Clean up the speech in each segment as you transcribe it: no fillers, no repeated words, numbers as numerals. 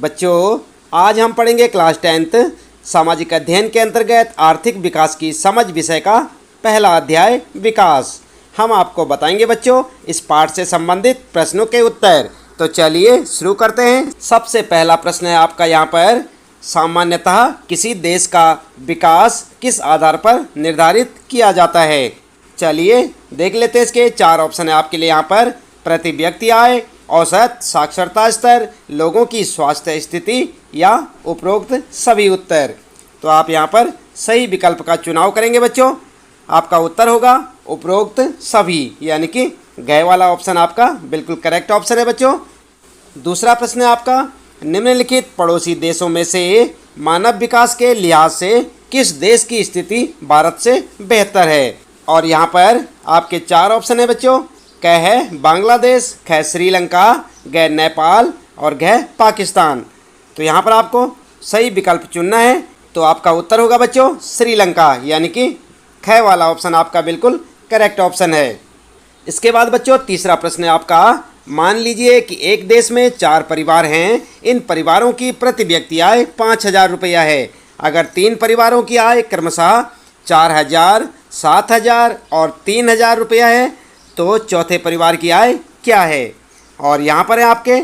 बच्चों, आज हम पढ़ेंगे क्लास 10th सामाजिक अध्ययन के अंतर्गत आर्थिक विकास की समझ विषय का पहला अध्याय विकास। हम आपको बताएंगे बच्चों इस पाठ से संबंधित प्रश्नों के उत्तर। तो चलिए शुरू करते हैं। सबसे पहला प्रश्न है आपका यहाँ पर, सामान्यतः किसी देश का विकास किस आधार पर निर्धारित किया जाता है। चलिए देख लेते हैं। इसके 4 ऑप्शन है आपके लिए यहाँ पर। प्रति व्यक्ति आय, औसत साक्षरता स्तर, लोगों की स्वास्थ्य स्थिति या उपरोक्त सभी उत्तर। तो आप यहाँ पर सही विकल्प का चुनाव करेंगे बच्चों। आपका उत्तर होगा उपरोक्त सभी, यानी कि गए वाला ऑप्शन आपका बिल्कुल करेक्ट ऑप्शन है बच्चों। दूसरा प्रश्न है आपका, निम्नलिखित पड़ोसी देशों में से मानव विकास के लिहाज से किस देश की स्थिति भारत से बेहतर है। और यहाँ पर आपके 4 ऑप्शन है बच्चों। क है बांग्लादेश, ख श्रीलंका, ग नेपाल और घ पाकिस्तान। तो यहाँ पर आपको सही विकल्प चुनना है। तो आपका उत्तर होगा बच्चों श्रीलंका, यानी कि ख वाला ऑप्शन आपका बिल्कुल करेक्ट ऑप्शन है। इसके बाद बच्चों तीसरा प्रश्न है आपका, मान लीजिए कि एक देश में 4 परिवार हैं। इन परिवारों की प्रति व्यक्ति आय 5,000 रुपया है। अगर 3 परिवारों की आय क्रमशः 4,000, 7,000 और 3,000 रुपया है तो चौथे परिवार की आय क्या है। और यहाँ पर है आपके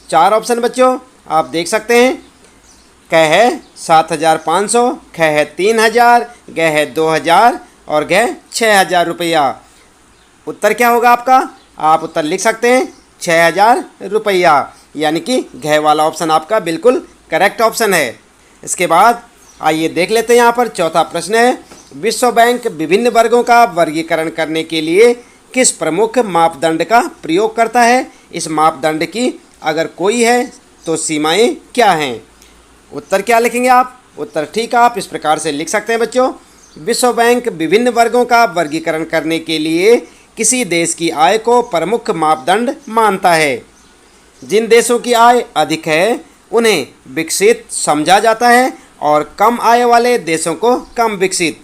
4 ऑप्शन बच्चों, आप देख सकते हैं। क है 7,500, ख है 3,000, ग है 2,000 और घ 6,000 रुपया। उत्तर क्या होगा आपका? आप उत्तर लिख सकते हैं 6,000 रुपया, यानी कि घ वाला ऑप्शन आपका बिल्कुल करेक्ट ऑप्शन है। इसके बाद आइए देख लेते हैं। यहाँ पर चौथा प्रश्न है, विश्व बैंक विभिन्न वर्गों का वर्गीकरण करने के लिए किस प्रमुख मापदंड का प्रयोग करता है। इस मापदंड की अगर कोई है तो सीमाएं क्या हैं। उत्तर क्या लिखेंगे आप? उत्तर ठीक आप इस प्रकार से लिख सकते हैं बच्चों। विश्व बैंक विभिन्न वर्गों का वर्गीकरण करने के लिए किसी देश की आय को प्रमुख मापदंड मानता है। जिन देशों की आय अधिक है उन्हें विकसित समझा जाता है और कम आय वाले देशों को कम विकसित।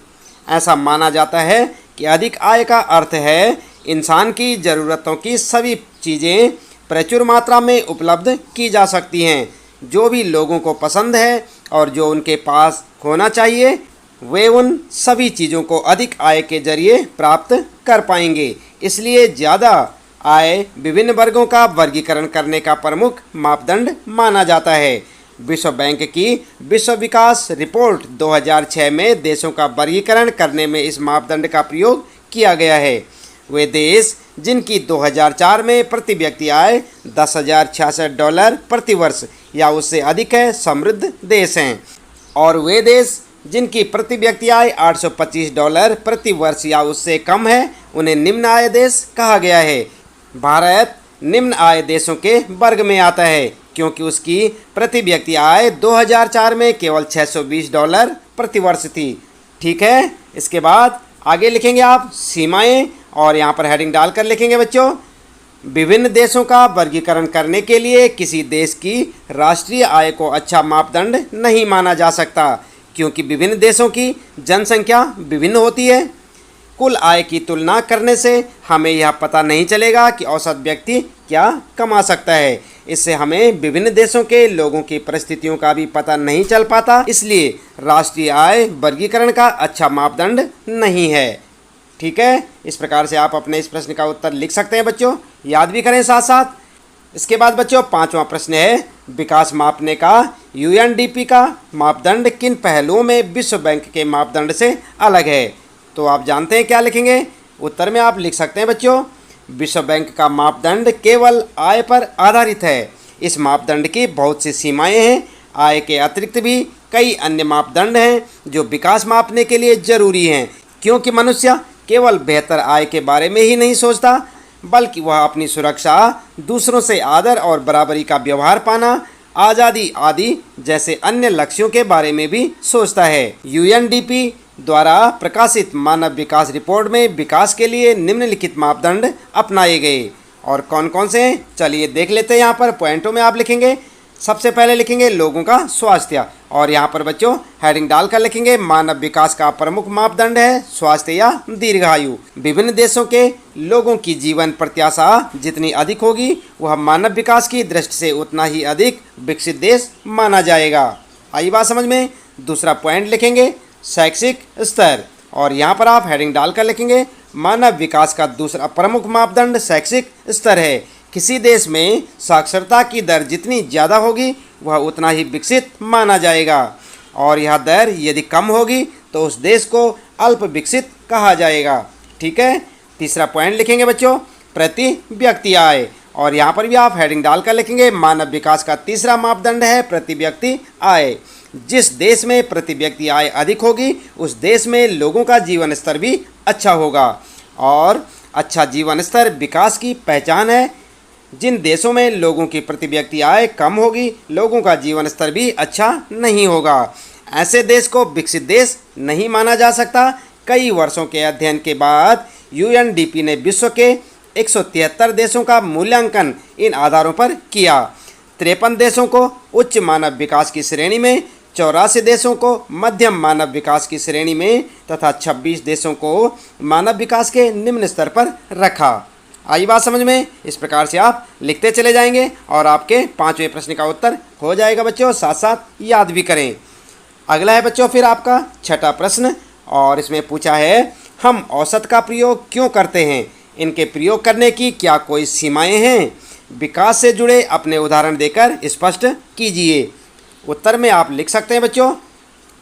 ऐसा माना जाता है कि अधिक आय का अर्थ है इंसान की ज़रूरतों की सभी चीज़ें प्रचुर मात्रा में उपलब्ध की जा सकती हैं। जो भी लोगों को पसंद है और जो उनके पास होना चाहिए वे उन सभी चीज़ों को अधिक आय के जरिए प्राप्त कर पाएंगे। इसलिए ज़्यादा आय विभिन्न वर्गों का वर्गीकरण करने का प्रमुख मापदंड माना जाता है। विश्व बैंक की विश्व विकास रिपोर्ट 2006 में देशों का वर्गीकरण करने में इस मापदंड का प्रयोग किया गया है। वे देश जिनकी 2004 में प्रति व्यक्ति आय $10,066 प्रति वर्ष या उससे अधिक है समृद्ध देश हैं, और वे देश जिनकी प्रति व्यक्ति आय $825 प्रति वर्ष या उससे कम है उन्हें निम्न आय देश कहा गया है। भारत निम्न आय देशों के वर्ग में आता है क्योंकि उसकी प्रति व्यक्ति आय 2004 में केवल $620 प्रति वर्ष थी। ठीक है। इसके बाद आगे लिखेंगे आप सीमाएं, और यहाँ पर हेडिंग डालकर लिखेंगे बच्चों, विभिन्न देशों का वर्गीकरण करने के लिए किसी देश की राष्ट्रीय आय को अच्छा मापदंड नहीं माना जा सकता क्योंकि विभिन्न देशों की जनसंख्या विभिन्न होती है। कुल आय की तुलना करने से हमें यह पता नहीं चलेगा कि औसत व्यक्ति क्या कमा सकता है। इससे हमें विभिन्न देशों के लोगों की परिस्थितियों का भी पता नहीं चल पाता। इसलिए राष्ट्रीय आय वर्गीकरण का अच्छा मापदंड नहीं है। ठीक है। इस प्रकार से आप अपने इस प्रश्न का उत्तर लिख सकते हैं बच्चों, याद भी करें साथ साथ। इसके बाद बच्चों 5वां प्रश्न है, विकास मापने का UNDP का मापदंड किन पहलुओं में विश्व बैंक के मापदंड से अलग है। तो आप जानते हैं क्या लिखेंगे। उत्तर में आप लिख सकते हैं बच्चों, विश्व बैंक का मापदंड केवल आय पर आधारित है। इस मापदंड की बहुत सी सीमाएं हैं। आय के अतिरिक्त भी कई अन्य मापदंड हैं जो विकास मापने के लिए जरूरी हैं, क्योंकि मनुष्य केवल बेहतर आय के बारे में ही नहीं सोचता बल्कि वह अपनी सुरक्षा, दूसरों से आदर और बराबरी का व्यवहार पाना, आज़ादी आदि जैसे अन्य लक्ष्यों के बारे में भी सोचता है। UNDP द्वारा प्रकाशित मानव विकास रिपोर्ट में विकास के लिए निम्नलिखित मापदंड अपनाए गए, और कौन कौन से हैं चलिए देख लेते हैं। यहाँ पर पॉइंटों में आप लिखेंगे। सबसे पहले लिखेंगे लोगों का स्वास्थ्य, और यहाँ पर बच्चों हेडिंग डालकर लिखेंगे मानव विकास का प्रमुख मापदंड है स्वास्थ्य या दीर्घायु। विभिन्न देशों के लोगों की जीवन प्रत्याशा जितनी अधिक होगी वह मानव विकास की दृष्टि से उतना ही अधिक विकसित देश माना जाएगा। आई बात समझ में। दूसरा पॉइंट लिखेंगे शैक्षिक स्तर, और यहाँ पर आप हेडिंग डालकर लिखेंगे मानव विकास का दूसरा प्रमुख मापदंड शैक्षिक स्तर है। किसी देश में साक्षरता की दर जितनी ज़्यादा होगी वह उतना ही विकसित माना जाएगा, और यह दर यदि कम होगी तो उस देश को अल्प विकसित कहा जाएगा। ठीक है। तीसरा पॉइंट लिखेंगे बच्चों प्रति व्यक्ति आय, और यहाँ पर भी आप हेडिंग डालकर लिखेंगे मानव विकास का तीसरा मापदंड है प्रति व्यक्ति आय। जिस देश में प्रति व्यक्ति आय अधिक होगी उस देश में लोगों का जीवन स्तर भी अच्छा होगा, और अच्छा जीवन स्तर विकास की पहचान है। जिन देशों में लोगों की प्रति व्यक्ति आय कम होगी लोगों का जीवन स्तर भी अच्छा नहीं होगा। ऐसे देश को विकसित देश नहीं माना जा सकता। कई वर्षों के अध्ययन के बाद यूएनडीपी ने विश्व के 173 देशों का मूल्यांकन इन आधारों पर किया। 53 देशों को उच्च मानव विकास की श्रेणी में, 84 देशों को मध्यम मानव विकास की श्रेणी में तथा 26 देशों को मानव विकास के निम्न स्तर पर रखा। आई बात समझ में। इस प्रकार से आप लिखते चले जाएंगे और आपके 5वें प्रश्न का उत्तर हो जाएगा बच्चों, साथ साथ याद भी करें। अगला है बच्चों फिर आपका 6ठा प्रश्न, और इसमें पूछा है हम औसत का प्रयोग क्यों करते हैं, इनके प्रयोग करने की क्या कोई सीमाएं हैं? विकास से जुड़े अपने उदाहरण देकर स्पष्ट कीजिए। उत्तर में आप लिख सकते हैं बच्चों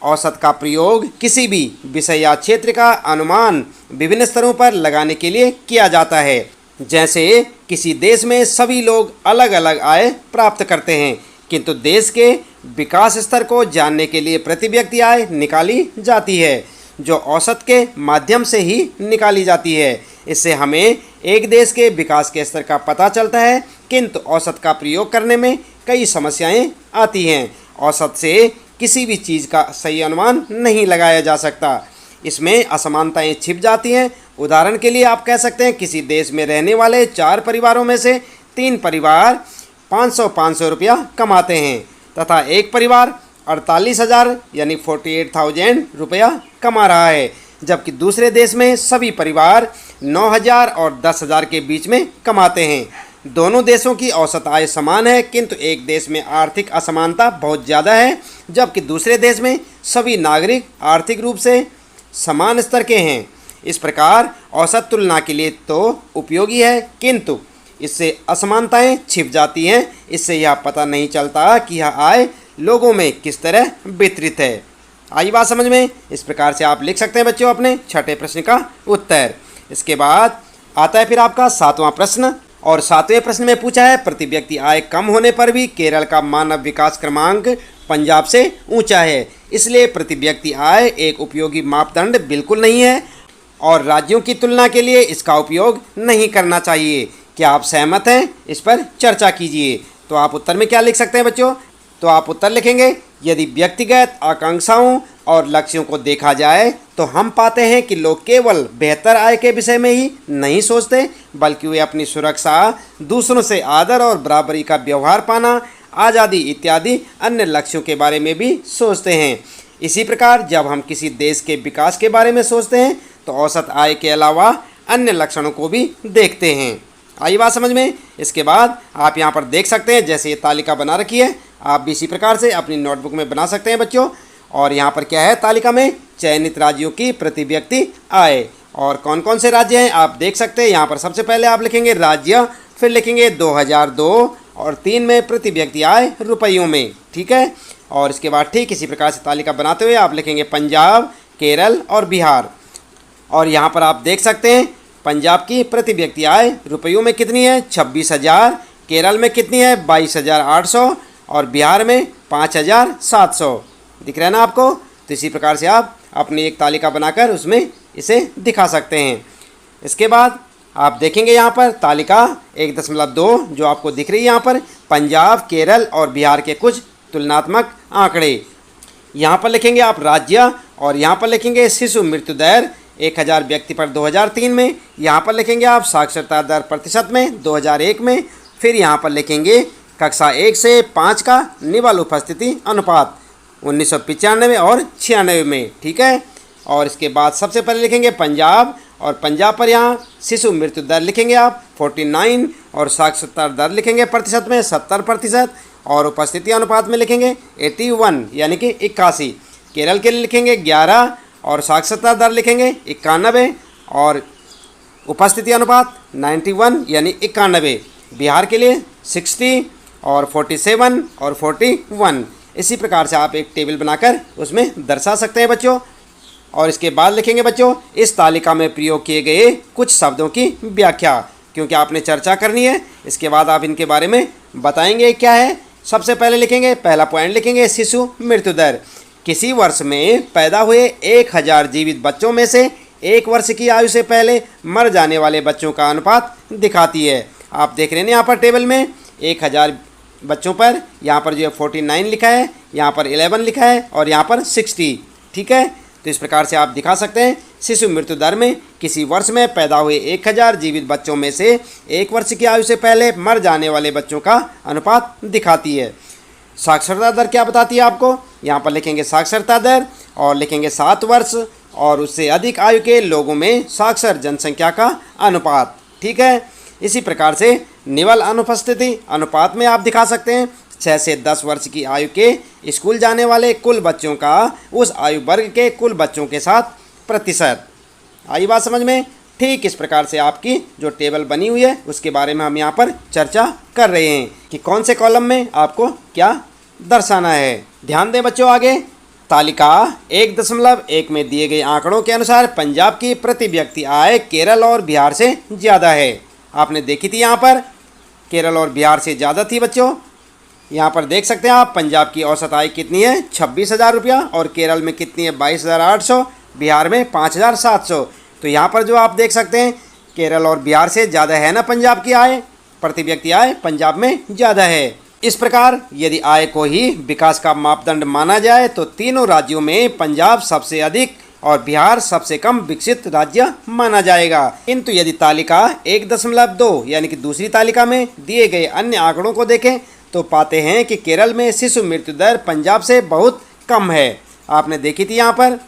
औसत का प्रयोग किसी भी विषय या क्षेत्र का अनुमान विभिन्न स्तरों पर लगाने के लिए किया जाता है। जैसे किसी देश में सभी लोग अलग अलग आय प्राप्त करते हैं, किंतु देश के विकास स्तर को जानने के लिए प्रति व्यक्ति आय निकाली जाती है, जो औसत के माध्यम से ही निकाली जाती है। इससे हमें एक देश के विकास के स्तर का पता चलता है, किंतु औसत का प्रयोग करने में कई समस्याएं आती हैं। औसत से किसी भी चीज़ का सही अनुमान नहीं लगाया जा सकता, इसमें असमानताएं छिप जाती हैं। उदाहरण के लिए आप कह सकते हैं किसी देश में रहने वाले 4 परिवारों में से 3 परिवार 500 रुपया कमाते हैं तथा एक परिवार 48,000 यानी 48,000 रुपया कमा रहा है, जबकि दूसरे देश में सभी परिवार 9,000 और 10,000 के बीच में कमाते हैं। दोनों देशों की औसत आय समान है, किंतु एक देश में आर्थिक असमानता बहुत ज़्यादा है, जबकि दूसरे देश में सभी नागरिक आर्थिक रूप से समान स्तर के हैं। इस प्रकार औसत तुलना के लिए तो उपयोगी है, किंतु इससे असमानताएं छिप जाती हैं। इससे यह पता नहीं चलता कि यह आय लोगों में किस तरह वितरित है। आई बात समझ में। इस प्रकार से आप लिख सकते हैं बच्चों अपने 6ठे प्रश्न का उत्तर। इसके बाद आता है फिर आपका 7वां प्रश्न, और 7वें प्रश्न में पूछा है प्रति व्यक्ति आय कम होने पर भी केरल का मानव विकास क्रमांक पंजाब से ऊंचा है, इसलिए प्रति व्यक्ति आय एक उपयोगी मापदंड बिल्कुल नहीं है और राज्यों की तुलना के लिए इसका उपयोग नहीं करना चाहिए। क्या आप सहमत हैं? इस पर चर्चा कीजिए। तो आप उत्तर में क्या लिख सकते हैं बच्चों? तो आप उत्तर लिखेंगे यदि व्यक्तिगत आकांक्षाओं और लक्ष्यों को देखा जाए तो हम पाते हैं कि लोग केवल बेहतर आय के विषय में ही नहीं सोचते, बल्कि वे अपनी सुरक्षा, दूसरों से आदर और बराबरी का व्यवहार पाना, आज़ादी इत्यादि अन्य लक्ष्यों के बारे में भी सोचते हैं। इसी प्रकार जब हम किसी देश के विकास के बारे में सोचते हैं तो औसत आय के अलावा अन्य लक्षणों को भी देखते हैं। आई बात समझ में। इसके बाद आप यहाँ पर देख सकते हैं जैसे ये तालिका बना रखी है, आप भी इसी प्रकार से अपनी नोटबुक में बना सकते हैं बच्चों। और यहाँ पर क्या है तालिका में चयनित राज्यों की प्रति व्यक्ति आय, और कौन कौन से राज्य हैं आप देख सकते हैं। यहाँ पर सबसे पहले आप लिखेंगे राज्य, फिर लिखेंगे 2002 और 3 में प्रति व्यक्ति आय रुपयों में। ठीक है। और इसके बाद ठीक इसी प्रकार से तालिका बनाते हुए आप लिखेंगे पंजाब, केरल और बिहार। और यहाँ पर आप देख सकते हैं पंजाब की प्रति व्यक्ति आय रुपयों में कितनी है 26,000, केरल में कितनी है 22,800 और बिहार में 5,700। दिख रहा है ना आपको। तो इसी प्रकार से आप अपनी एक तालिका बनाकर उसमें इसे दिखा सकते हैं। इसके बाद आप देखेंगे यहाँ पर तालिका 1.2 जो आपको दिख रही है यहाँ पर पंजाब, केरल और बिहार के कुछ तुलनात्मक आंकड़े। यहाँ पर लिखेंगे आप राज्य और यहाँ पर लिखेंगे शिशु मृत्यु दर 1000 व्यक्ति पर 2003 में। यहाँ पर लिखेंगे आप साक्षरता दर प्रतिशत में 2001 में। फिर यहाँ पर लिखेंगे कक्षा 1 से 5 का निवल उपस्थिति अनुपात 1995 और 96 में, ठीक है। और इसके बाद सबसे पहले लिखेंगे पंजाब, और पंजाब पर यहाँ शिशु मृत्यु दर लिखेंगे आप 49, और साक्षरता दर लिखेंगे प्रतिशत में 70%, और उपस्थिति अनुपात में लिखेंगे 81 यानी कि 81। केरल के लिए लिखेंगे 11, और साक्षरता दर लिखेंगे 91, और उपस्थिति अनुपात 91 यानी 91। बिहार के लिए 60, और 47 और 41। इसी प्रकार से आप एक टेबल बनाकर उसमें दर्शा सकते हैं बच्चों। और इसके बाद लिखेंगे बच्चों इस तालिका में प्रयोग किए गए कुछ शब्दों की व्याख्या, क्योंकि आपने चर्चा करनी है। इसके बाद आप इनके बारे में बताएंगे क्या है। सबसे पहले लिखेंगे, पहला पॉइंट लिखेंगे शिशु मृत्यु दर। किसी वर्ष में पैदा हुए 1000 जीवित बच्चों में से 1 वर्ष की आयु से पहले मर जाने वाले बच्चों का अनुपात दिखाती है। आप देख रहे हैं यहाँ पर टेबल में 1000 बच्चों पर यहाँ पर जो है 49 लिखा है, यहाँ पर 11 लिखा है, और यहाँ पर 60, ठीक है। तो इस प्रकार से आप दिखा सकते हैं शिशु मृत्यु दर में किसी वर्ष में पैदा हुए 1000 जीवित बच्चों में से 1 वर्ष की आयु से पहले मर जाने वाले बच्चों का अनुपात दिखाती है। साक्षरता दर क्या बताती है आपको, यहाँ पर लिखेंगे साक्षरता दर, और लिखेंगे 7 वर्ष और उससे अधिक आयु के लोगों में साक्षर जनसंख्या का अनुपात, ठीक है। इसी प्रकार से निवल अनुपस्थिति अनुपात में आप दिखा सकते हैं 6 से 10 वर्ष की आयु के स्कूल जाने वाले कुल बच्चों का उस आयु वर्ग के कुल बच्चों के साथ प्रतिशत। आई बात समझ में। ठीक इस प्रकार से आपकी जो टेबल बनी हुई है उसके बारे में हम यहाँ पर चर्चा कर रहे हैं कि कौन से कॉलम में आपको क्या दर्शाना है। ध्यान दें बच्चों, आगे तालिका 1.1 में दिए गए आंकड़ों के अनुसार पंजाब की प्रति व्यक्ति आय केरल और बिहार से ज़्यादा है। आपने देखी थी यहाँ पर केरल और बिहार से ज़्यादा थी बच्चों। यहाँ पर देख सकते हैं आप पंजाब की औसत आय कितनी है 26,000 रुपया, और केरल में कितनी है 22,800, बिहार में 5,700। तो यहाँ पर जो आप देख सकते हैं केरल और बिहार से ज़्यादा है ना पंजाब की आय, प्रति व्यक्ति आय पंजाब में ज़्यादा है। इस प्रकार यदि आय को ही विकास का मापदंड माना जाए तो तीनों राज्यों में पंजाब सबसे अधिक और बिहार सबसे कम विकसित राज्य माना जाएगा। किंतु यदि तालिका 1.2 यानी कि दूसरी तालिका में दिए गए अन्य आंकड़ों को देखें तो पाते हैं कि केरल में शिशु मृत्यु दर पंजाब से बहुत कम है। आपने देखी थी यहाँ पर,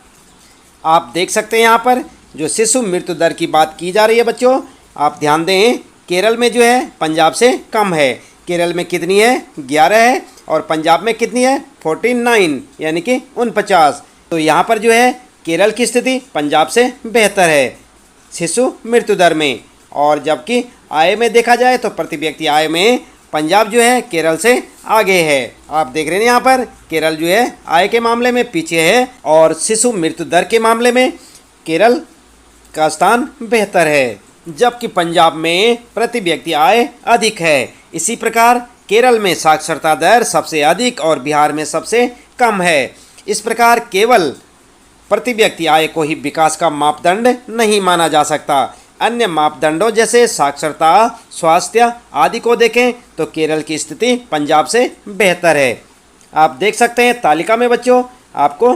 आप देख सकते हैं यहाँ पर जो शिशु मृत्यु दर की बात की जा रही है बच्चों, आप ध्यान दें केरल में जो है पंजाब से कम है। केरल में कितनी है 11 है, और पंजाब में कितनी है 49 यानी कि 49। तो यहाँ पर जो है केरल की स्थिति पंजाब से बेहतर है शिशु मृत्यु दर में। और जबकि आय में देखा जाए तो प्रति व्यक्ति आय में पंजाब जो है केरल से आगे है। आप देख रहे हैं यहाँ पर केरल जो है आय के मामले में पीछे है, और शिशु मृत्यु दर के मामले में केरल का स्थान बेहतर है, जबकि पंजाब में प्रति व्यक्ति आय अधिक है। इसी प्रकार केरल में साक्षरता दर सबसे अधिक और बिहार में सबसे कम है। इस प्रकार केवल प्रति व्यक्ति आय को ही विकास का मापदंड नहीं माना जा सकता। अन्य मापदंडों जैसे साक्षरता, स्वास्थ्य आदि को देखें तो केरल की स्थिति पंजाब से बेहतर है। आप देख सकते हैं तालिका में बच्चों, आपको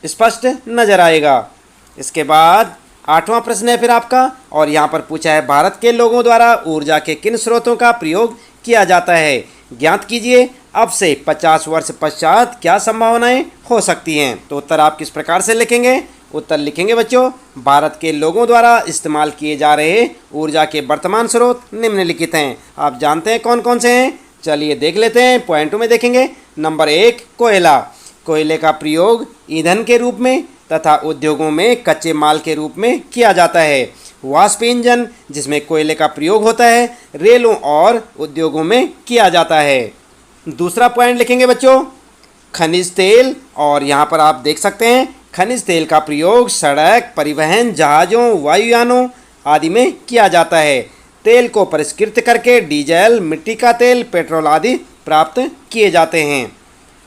स्पष्ट नजर आएगा। इसके बाद 8वां प्रश्न है फिर आपका, और यहाँ पर पूछा है भारत के लोगों द्वारा ऊर्जा के किन स्रोतों का प्रयोग किया जाता है, ज्ञात कीजिए अब से 50 वर्ष पश्चात क्या संभावनाएं हो सकती हैं। तो उत्तर आप किस प्रकार से लिखेंगे, उत्तर लिखेंगे बच्चों भारत के लोगों द्वारा इस्तेमाल किए जा रहे ऊर्जा के वर्तमान स्रोत निम्नलिखित हैं। आप जानते हैं कौन कौन से हैं, चलिए देख लेते हैं। पॉइंटों में देखेंगे। नंबर 1 कोयला। कोयले का प्रयोग ईंधन के रूप में तथा उद्योगों में कच्चे माल के रूप में किया जाता है। वाष्प इंजन जिसमें कोयले का प्रयोग होता है रेलों और उद्योगों में किया जाता है। दूसरा पॉइंट लिखेंगे बच्चों खनिज तेल, और यहाँ पर आप देख सकते हैं खनिज तेल का प्रयोग सड़क परिवहन जहाज़ों वायुयानों आदि में किया जाता है। तेल को परिष्कृत करके डीजल मिट्टी का तेल पेट्रोल आदि प्राप्त किए जाते हैं।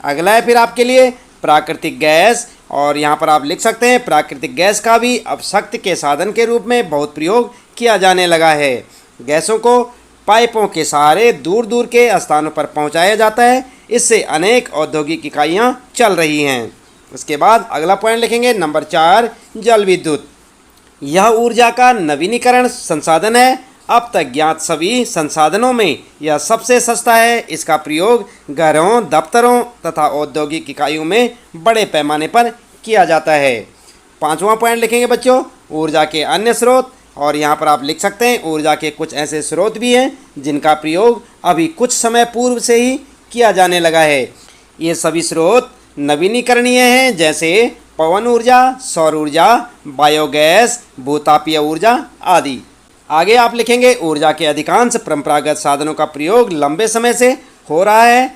अगला है फिर आपके लिए प्राकृतिक गैस, और यहाँ पर आप लिख सकते हैं प्राकृतिक गैस का भी अब शक्ति के साधन के रूप में बहुत प्रयोग किया जाने लगा है। गैसों को पाइपों के सहारे दूर दूर के स्थानों पर पहुँचाया जाता है, इससे अनेक औद्योगिक इकाइयाँ चल रही हैं। उसके बाद अगला पॉइंट लिखेंगे नंबर 4 जल विद्युत। यह ऊर्जा का नवीनीकरण संसाधन है अब तक ज्ञात सभी संसाधनों में यह सबसे सस्ता है। इसका प्रयोग घरों, दफ्तरों तथा औद्योगिक इकाइयों में बड़े पैमाने पर किया जाता है। 5वां पॉइंट लिखेंगे बच्चों, ऊर्जा के अन्य स्रोत। और यहाँ पर आप लिख सकते हैं ऊर्जा के कुछ ऐसे स्रोत भी हैं जिनका प्रयोग अभी कुछ समय पूर्व से ही किया जाने लगा है। ये सभी स्रोत नवीनीकरणीय हैं, जैसे पवन ऊर्जा, सौर ऊर्जा, बायोगैस, भूतापीय ऊर्जा आदि। आगे आप लिखेंगे ऊर्जा के अधिकांश परंपरागत साधनों का प्रयोग लंबे समय से हो रहा है।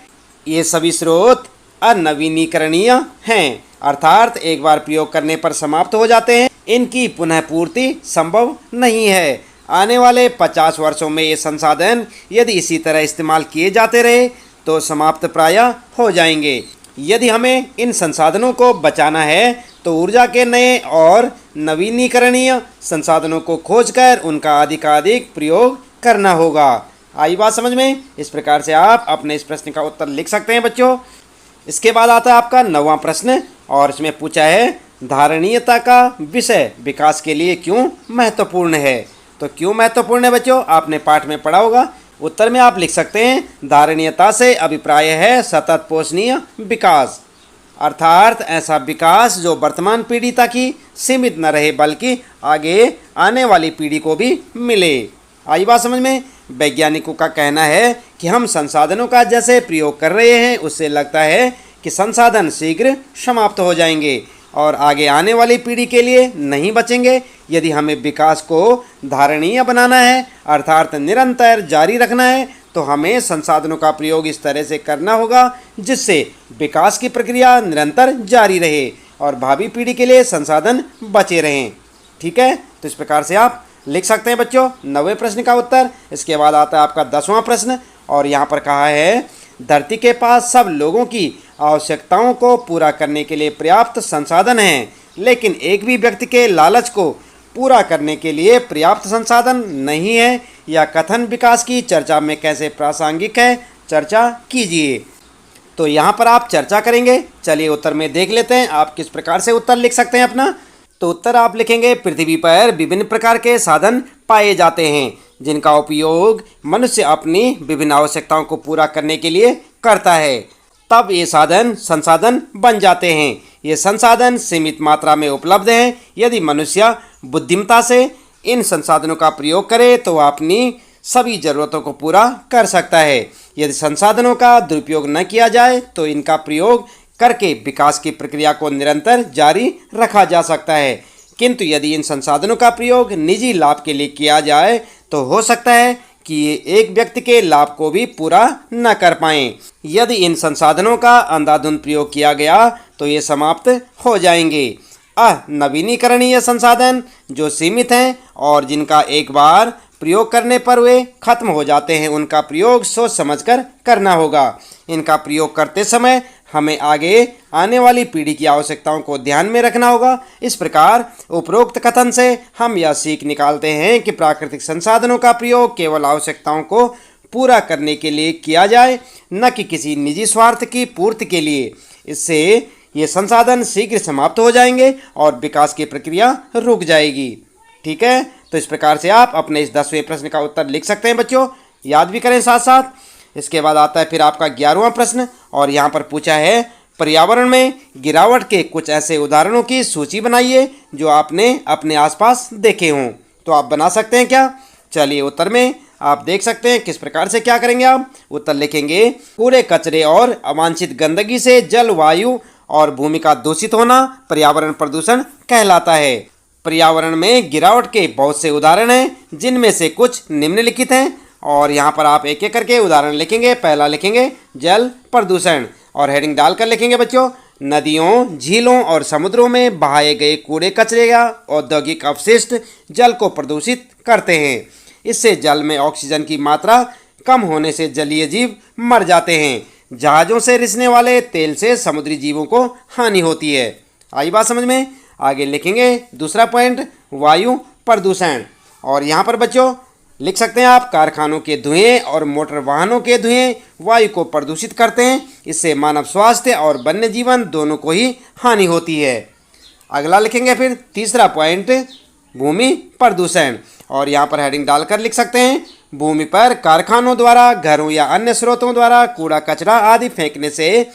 ये सभी स्रोत अनवीनीकरणीय हैं, अर्थात एक बार प्रयोग करने पर समाप्त हो जाते हैं। इनकी पुनः पूर्ति संभव नहीं है। आने वाले 50 वर्षों में ये संसाधन यदि इसी तरह इस्तेमाल किए जाते रहे तो समाप्त प्रायः हो जाएंगे। यदि हमें इन संसाधनों को बचाना है तो ऊर्जा के नए और नवीनीकरणीय संसाधनों को खोजकर उनका अधिकाधिक प्रयोग करना होगा। आई बात समझ में? इस प्रकार से आप अपने इस प्रश्न का उत्तर लिख सकते हैं बच्चों। इसके बाद आता है आपका 9वां प्रश्न और इसमें पूछा है धारणीयता का विषय विकास के लिए क्यों महत्वपूर्ण है। तो क्यों महत्वपूर्ण है बच्चों, आपने पाठ में पढ़ा होगा। उत्तर में आप लिख सकते हैं धारणीयता से अभिप्राय है सतत पोषणीय विकास, अर्थात ऐसा विकास जो वर्तमान पीढ़ी तक ही सीमित न रहे बल्कि आगे आने वाली पीढ़ी को भी मिले। आई बात समझ में? वैज्ञानिकों का कहना है कि हम संसाधनों का जैसे प्रयोग कर रहे हैं उससे लगता है कि संसाधन शीघ्र समाप्त हो जाएंगे और आगे आने वाली पीढ़ी के लिए नहीं बचेंगे। यदि हमें विकास को धारणीय बनाना है अर्थात निरंतर जारी रखना है तो हमें संसाधनों का प्रयोग इस तरह से करना होगा जिससे विकास की प्रक्रिया निरंतर जारी रहे और भावी पीढ़ी के लिए संसाधन बचे रहें। ठीक है, तो इस प्रकार से आप लिख सकते हैं बच्चों 9वें प्रश्न का उत्तर। इसके बाद आता है आपका 10वां प्रश्न और यहाँ पर कहा है धरती के पास सब लोगों की आवश्यकताओं को पूरा करने के लिए पर्याप्त संसाधन हैं, लेकिन एक भी व्यक्ति के लालच को पूरा करने के लिए पर्याप्त संसाधन नहीं है। यह कथन विकास की चर्चा में कैसे प्रासंगिक है, चर्चा कीजिए। तो यहाँ पर आप चर्चा करेंगे। चलिए उत्तर में देख लेते हैं आप किस प्रकार से उत्तर लिख सकते हैं अपना। तो उत्तर आप लिखेंगे पृथ्वी पर विभिन्न प्रकार के साधन पाए जाते हैं जिनका उपयोग मनुष्य अपनी विभिन्न आवश्यकताओं को पूरा करने के लिए करता है। तब ये साधन संसाधन बन जाते हैं। ये संसाधन सीमित मात्रा में उपलब्ध हैं। यदि मनुष्य बुद्धिमत्ता से इन संसाधनों का प्रयोग करे तो वह अपनी सभी ज़रूरतों को पूरा कर सकता है। यदि संसाधनों का दुरुपयोग न किया जाए तो इनका प्रयोग करके विकास की प्रक्रिया को निरंतर जारी रखा जा सकता है, किंतु यदि इन संसाधनों का प्रयोग निजी लाभ के लिए किया जाए तो हो सकता है कि ये एक व्यक्ति के लाभ को भी पूरा न कर पाएं। यदि इन संसाधनों का अंधाधुंध प्रयोग किया गया तो ये समाप्त हो जाएंगे। अनवीनीकरणीय संसाधन जो सीमित हैं और जिनका एक बार प्रयोग करने पर वे खत्म हो जाते हैं उनका प्रयोग सोच समझकर करना होगा। इनका प्रयोग करते समय हमें आगे आने वाली पीढ़ी की आवश्यकताओं को ध्यान में रखना होगा। इस प्रकार उपरोक्त कथन से हम यह सीख निकालते हैं कि प्राकृतिक संसाधनों का प्रयोग केवल आवश्यकताओं को पूरा करने के लिए किया जाए, न कि किसी निजी स्वार्थ की पूर्ति के लिए। इससे ये संसाधन शीघ्र समाप्त हो जाएंगे और विकास की प्रक्रिया रुक जाएगी। ठीक है, तो इस प्रकार से आप अपने इस 10वें प्रश्न का उत्तर लिख सकते हैं बच्चों, याद भी करें साथ साथ। इसके बाद आता है फिर आपका 11वां प्रश्न और यहाँ पर पूछा है पर्यावरण में गिरावट के कुछ ऐसे उदाहरणों की सूची बनाइए जो आपने अपने आसपास देखे हों। तो आप बना सकते हैं क्या? चलिए उत्तर में आप देख सकते हैं किस प्रकार से क्या करेंगे। आप उत्तर लिखेंगे कूड़े कचरे और अवांछित गंदगी से जल, वायु और भूमि का दूषित होना पर्यावरण प्रदूषण कहलाता है। पर्यावरण में गिरावट के बहुत से उदाहरण हैं जिनमें से कुछ निम्नलिखित हैं और यहाँ पर आप एक एक करके उदाहरण लिखेंगे। पहला लिखेंगे जल प्रदूषण और हेडिंग डालकर लिखेंगे बच्चों नदियों, झीलों और समुद्रों में बहाए गए कूड़े कचरे या औद्योगिक अपशिष्ट जल को प्रदूषित करते हैं। इससे जल में ऑक्सीजन की मात्रा कम होने से जलीय जीव मर जाते हैं। जहाज़ों से रिसने वाले तेल से समुद्री जीवों को हानि होती है। आई बात समझ में? आगे लिखेंगे दूसरा पॉइंट वायु प्रदूषण और यहाँ पर बच्चों लिख सकते हैं आप कारखानों के धुएं और मोटर वाहनों के धुएं वायु को प्रदूषित करते हैं। इससे मानव स्वास्थ्य और वन्य जीवन दोनों को ही हानि होती है। अगला लिखेंगे फिर तीसरा पॉइंट भूमि प्रदूषण और यहाँ पर हेडिंग डालकर लिख सकते हैं, भूमि पर कारखानों द्वारा, घरों या अन्य स्रोतों द्वारा कूड़ा कचरा आदि फेंकने से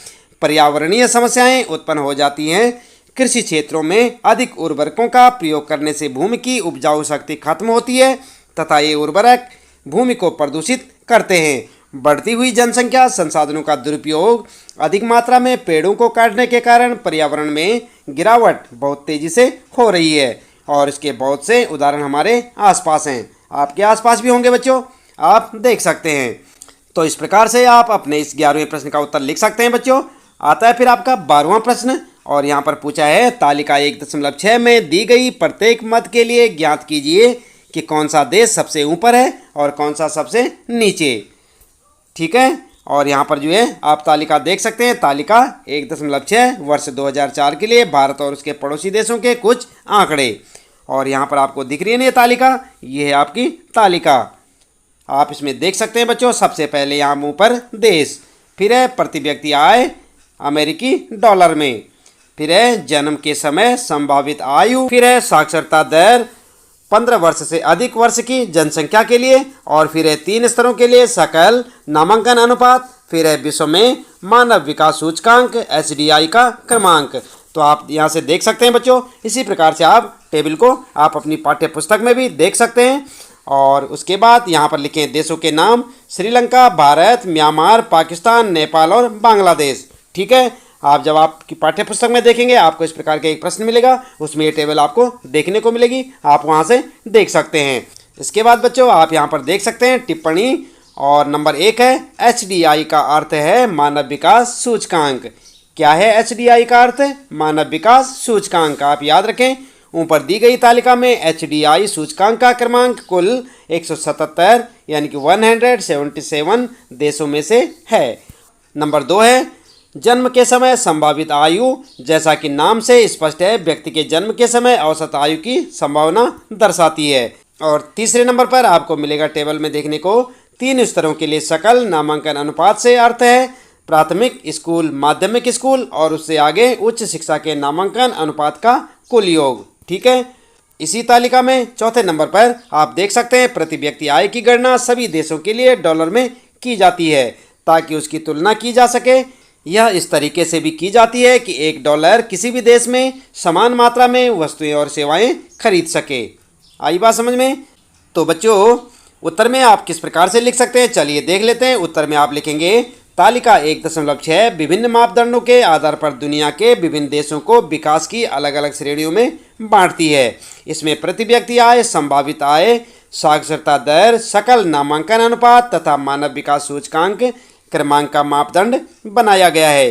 पर्यावरणीय समस्याएं उत्पन्न हो जाती हैं। कृषि क्षेत्रों में अधिक उर्वरकों का प्रयोग करने से भूमि की उपजाऊ शक्ति खत्म होती है तथा ये उर्वरक भूमि को प्रदूषित करते हैं। बढ़ती हुई जनसंख्या, संसाधनों का दुरुपयोग, अधिक मात्रा में पेड़ों को काटने के कारण पर्यावरण में गिरावट बहुत तेजी से हो रही है और इसके बहुत से उदाहरण हमारे आसपास हैं। आपके आसपास भी होंगे बच्चों, आप देख सकते हैं। तो इस प्रकार से आप अपने इस 11वें प्रश्न का उत्तर लिख सकते हैं बच्चों। आता है फिर आपका 12वां प्रश्न और यहाँ पर पूछा है, तालिका 1.6 में दी गई प्रत्येक मत के लिए ज्ञात कीजिए कि कौन सा देश सबसे ऊपर है और कौन सा सबसे नीचे। ठीक है, और यहाँ पर जो है आप तालिका देख सकते हैं। तालिका 1.6 वर्ष 2004 के लिए भारत और उसके पड़ोसी देशों के कुछ आंकड़े, और यहाँ पर आपको दिख रही है ना ये तालिका, ये है आपकी तालिका। आप इसमें देख सकते हैं बच्चों, सबसे पहले यहाँ ऊपर देश, फिर है प्रति व्यक्ति आय अमेरिकी डॉलर में, फिर है जन्म के समय संभावित आयु, फिर है साक्षरता दर 15 वर्ष से अधिक वर्ष की जनसंख्या के लिए, और फिर है 3 स्तरों के लिए सकल नामांकन अनुपात, फिर है विश्व में मानव विकास सूचकांक SDI का क्रमांक। तो आप यहाँ से देख सकते हैं बच्चों, इसी प्रकार से आप टेबल को आप अपनी पाठ्य पुस्तक में भी देख सकते हैं। और उसके बाद यहाँ पर लिखें देशों के नाम, श्रीलंका, भारत, म्यांमार, पाकिस्तान, नेपाल और बांग्लादेश। ठीक है, आप जब आपकी पाठ्य पुस्तक में देखेंगे आपको इस प्रकार का एक प्रश्न मिलेगा, उसमें ये टेबल आपको देखने को मिलेगी, आप वहाँ से देख सकते हैं। इसके बाद बच्चों आप यहाँ पर देख सकते हैं टिप्पणी, और नंबर 1 है HDI का अर्थ है मानव विकास सूचकांक। क्या है HDI का अर्थ? मानव विकास सूचकांक। आप याद रखें, ऊपर दी गई तालिका में HDI सूचकांक का क्रमांक कुल 177 यानी कि 177 देशों में से है। नंबर 2 है जन्म के समय संभावित आयु। जैसा कि नाम से स्पष्ट है, व्यक्ति के जन्म के समय औसत आयु की संभावना दर्शाती है। और तीसरे नंबर पर आपको मिलेगा टेबल में देखने को 3 स्तरों के लिए सकल नामांकन अनुपात से अर्थ है प्राथमिक स्कूल, माध्यमिक स्कूल और उससे आगे उच्च शिक्षा के नामांकन अनुपात का कुल योग। ठीक है, इसी तालिका में चौथे नंबर पर आप देख सकते हैं प्रति व्यक्ति आय की गणना सभी देशों के लिए डॉलर में की जाती है ताकि उसकी तुलना की जा सके। यह इस तरीके से भी की जाती है कि $1 किसी भी देश में समान मात्रा में वस्तुएं और सेवाएं खरीद सके। आई बात समझ में? तो बच्चों उत्तर में आप किस प्रकार से लिख सकते हैं, चलिए देख लेते हैं। उत्तर में आप लिखेंगे तालिका 1.6 विभिन्न मापदंडों के आधार पर दुनिया के विभिन्न देशों को विकास की अलग अलग श्रेणियों में बांटती है। इसमें प्रति व्यक्ति आय, संभावित आय, साक्षरता दर, सकल नामांकन अनुपात तथा मानव विकास सूचकांक क्रमांक का मापदंड बनाया गया है।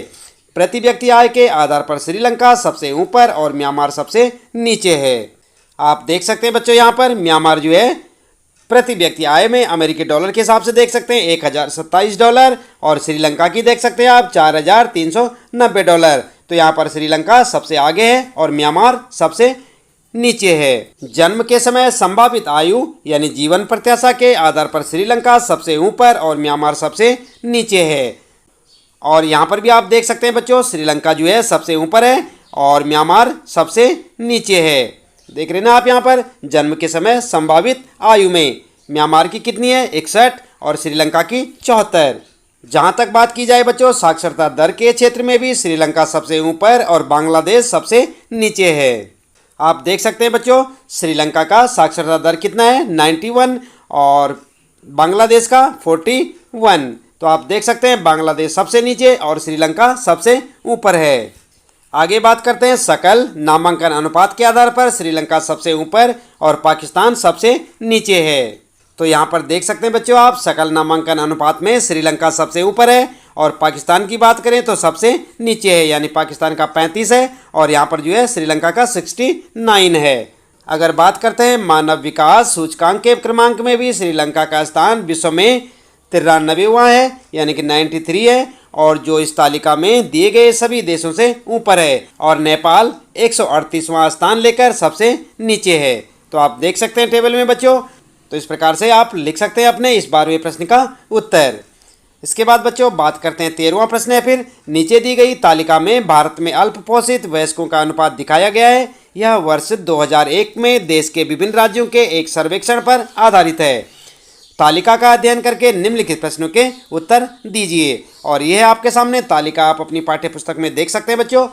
प्रति व्यक्ति आय के आधार पर श्रीलंका सबसे ऊपर और म्यांमार सबसे नीचे है। आप देख सकते हैं बच्चों, यहाँ पर म्यांमार जो है प्रति व्यक्ति आय में अमेरिकी डॉलर के हिसाब से देख सकते हैं $1027 और श्रीलंका की देख सकते हैं आप $4390। तो यहाँ पर श्रीलंका सबसे आगे है और म्यांमार सबसे नीचे है। जन्म के समय संभावित आयु यानी जीवन प्रत्याशा के आधार पर श्रीलंका सबसे ऊपर और म्यांमार सबसे नीचे है। और यहाँ पर भी आप देख सकते हैं बच्चों, श्रीलंका जो है सबसे ऊपर है और म्यांमार सबसे नीचे है। देख रहे ना आप, यहाँ पर जन्म के समय संभावित आयु में म्यांमार की कितनी है 61 और श्रीलंका की 74। जहाँ तक बात की जाए बच्चों साक्षरता दर के क्षेत्र में भी श्रीलंका सबसे ऊपर और बांग्लादेश सबसे नीचे है। आप देख सकते हैं बच्चों, श्रीलंका का साक्षरता दर कितना है 91 और बांग्लादेश का 41। तो आप देख सकते हैं बांग्लादेश सबसे नीचे और श्रीलंका सबसे ऊपर है। आगे बात करते हैं सकल नामांकन अनुपात के आधार पर श्रीलंका सबसे ऊपर और पाकिस्तान सबसे नीचे है। तो यहाँ पर देख सकते हैं बच्चों आप, सकल नामांकन अनुपात में श्रीलंका सबसे ऊपर है और पाकिस्तान की बात करें तो सबसे नीचे है, यानी पाकिस्तान का 35 है और यहाँ पर जो है श्रीलंका का 69 है। अगर बात करते हैं मानव विकास सूचकांक के क्रमांक में भी श्रीलंका का स्थान विश्व में 93वां है यानी कि 93 है और जो इस तालिका में दिए गए सभी देशों से ऊपर है। और नेपाल 138वां स्थान लेकर सबसे नीचे है। तो आप देख सकते हैं टेबल में बच्चों। तो इस प्रकार से आप लिख सकते हैं अपने इस 12वें प्रश्न का उत्तर। इसके बाद बच्चों बात करते हैं 13वां प्रश्न है। फिर नीचे दी गई तालिका में भारत में अल्प पोषित वयस्कों का अनुपात दिखाया गया है। यह वर्ष 2001 में देश के विभिन्न राज्यों के एक सर्वेक्षण पर आधारित है। तालिका का अध्ययन करके निम्नलिखित प्रश्नों के उत्तर दीजिए। और यह आपके सामने तालिका आप अपनी पाठ्य पुस्तक में देख सकते हैं बच्चों।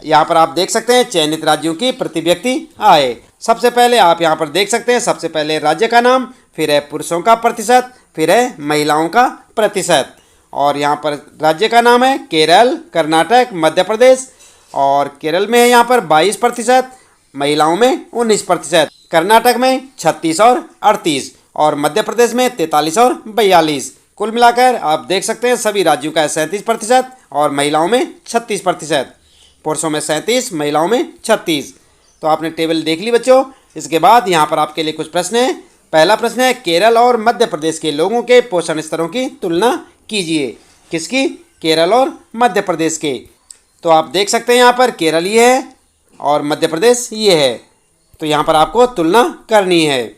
यहाँ पर आप देख सकते हैं चयनित राज्यों की प्रति व्यक्ति आय। सबसे पहले आप यहाँ पर देख सकते हैं, सबसे पहले राज्य का नाम, फिर है पुरुषों का प्रतिशत, फिर है महिलाओं का प्रतिशत। और यहाँ पर राज्य का नाम है केरल, कर्नाटक, मध्य प्रदेश। और केरल में है यहाँ पर 22%, महिलाओं में 19%, कर्नाटक में 36 और 38, और मध्य प्रदेश में 43 और 42। कुल मिलाकर आप देख सकते हैं सभी राज्यों का 37% और महिलाओं में 36%। पुरुषों में 37, महिलाओं में 36। तो आपने टेबल देख ली बच्चों। इसके बाद यहाँ पर आपके लिए कुछ प्रश्न हैं। पहला प्रश्न है, केरल और मध्य प्रदेश के लोगों के पोषण स्तरों की तुलना कीजिए। किसकी? केरल और मध्य प्रदेश के। तो आप देख सकते हैं यहाँ पर केरल ये है और मध्य प्रदेश ये है। तो यहाँ पर आपको तुलना करनी है।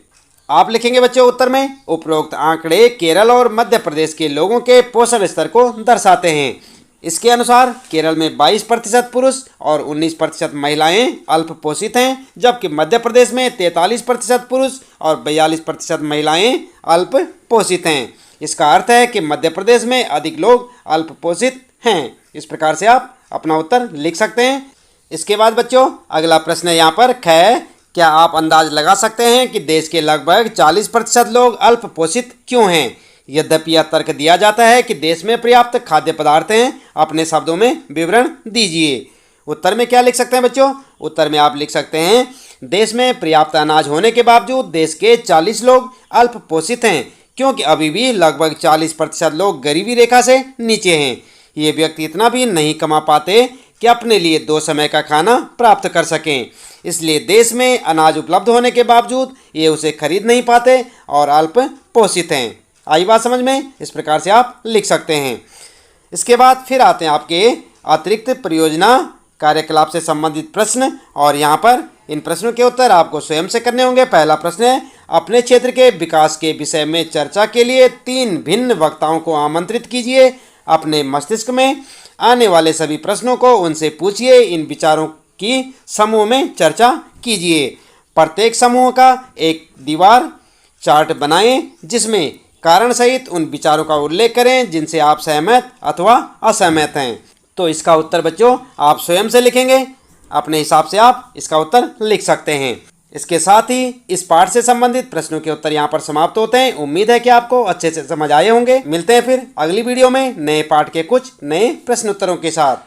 आप लिखेंगे बच्चों उत्तर में, उपरोक्त आंकड़े केरल और मध्य प्रदेश के लोगों के पोषण स्तर को दर्शाते हैं। इसके अनुसार केरल में 22% पुरुष और 19% महिलाएं अल्प पोषित हैं, जबकि मध्य प्रदेश में 43% पुरुष और 42% महिलाएं अल्प पोषित हैं। इसका अर्थ है कि मध्य प्रदेश में अधिक लोग अल्प पोषित हैं। इस प्रकार से आप अपना उत्तर लिख सकते हैं। इसके बाद बच्चों अगला प्रश्न है यहाँ पर, ख, क्या आप अंदाज लगा सकते हैं कि देश के लगभग 40% लोग अल्प पोषित क्यों हैं? यद्यपि यह तर्क दिया जाता है कि देश में पर्याप्त खाद्य पदार्थ हैं, अपने शब्दों में विवरण दीजिए। उत्तर में क्या लिख सकते हैं बच्चों? उत्तर में आप लिख सकते हैं, देश में पर्याप्त अनाज होने के बावजूद देश के 40 लोग अल्प पोषित हैं, क्योंकि अभी भी लगभग 40% लोग गरीबी रेखा से नीचे हैं। ये व्यक्ति इतना भी नहीं कमा पाते कि अपने लिए 2 समय का खाना प्राप्त कर सकें। इसलिए देश में अनाज उपलब्ध होने के बावजूद ये उसे खरीद नहीं पाते और अल्प पोषित हैं। आई बात समझ में? इस प्रकार से आप लिख सकते हैं। इसके बाद फिर आते हैं आपके अतिरिक्त परियोजना कार्यकलाप से संबंधित प्रश्न, और यहाँ पर इन प्रश्नों के उत्तर आपको स्वयं से करने होंगे। पहला प्रश्न है, अपने क्षेत्र के विकास के विषय में चर्चा के लिए 3 भिन्न वक्ताओं को आमंत्रित कीजिए। अपने मस्तिष्क में आने वाले सभी प्रश्नों को उनसे पूछिए। इन विचारों की समूह में चर्चा कीजिए। प्रत्येक समूह का एक दीवार चार्ट बनाएं, जिसमें कारण सहित उन विचारों का उल्लेख करें जिनसे आप सहमत अथवा असहमत हैं। तो इसका उत्तर बच्चों आप स्वयं से लिखेंगे। अपने हिसाब से आप इसका उत्तर लिख सकते हैं। इसके साथ ही इस पाठ से संबंधित प्रश्नों के उत्तर यहाँ पर समाप्त होते हैं। उम्मीद है कि आपको अच्छे से समझ आए होंगे। मिलते हैं फिर अगली वीडियो में नए पाठ के कुछ नए प्रश्न उत्तरों के साथ।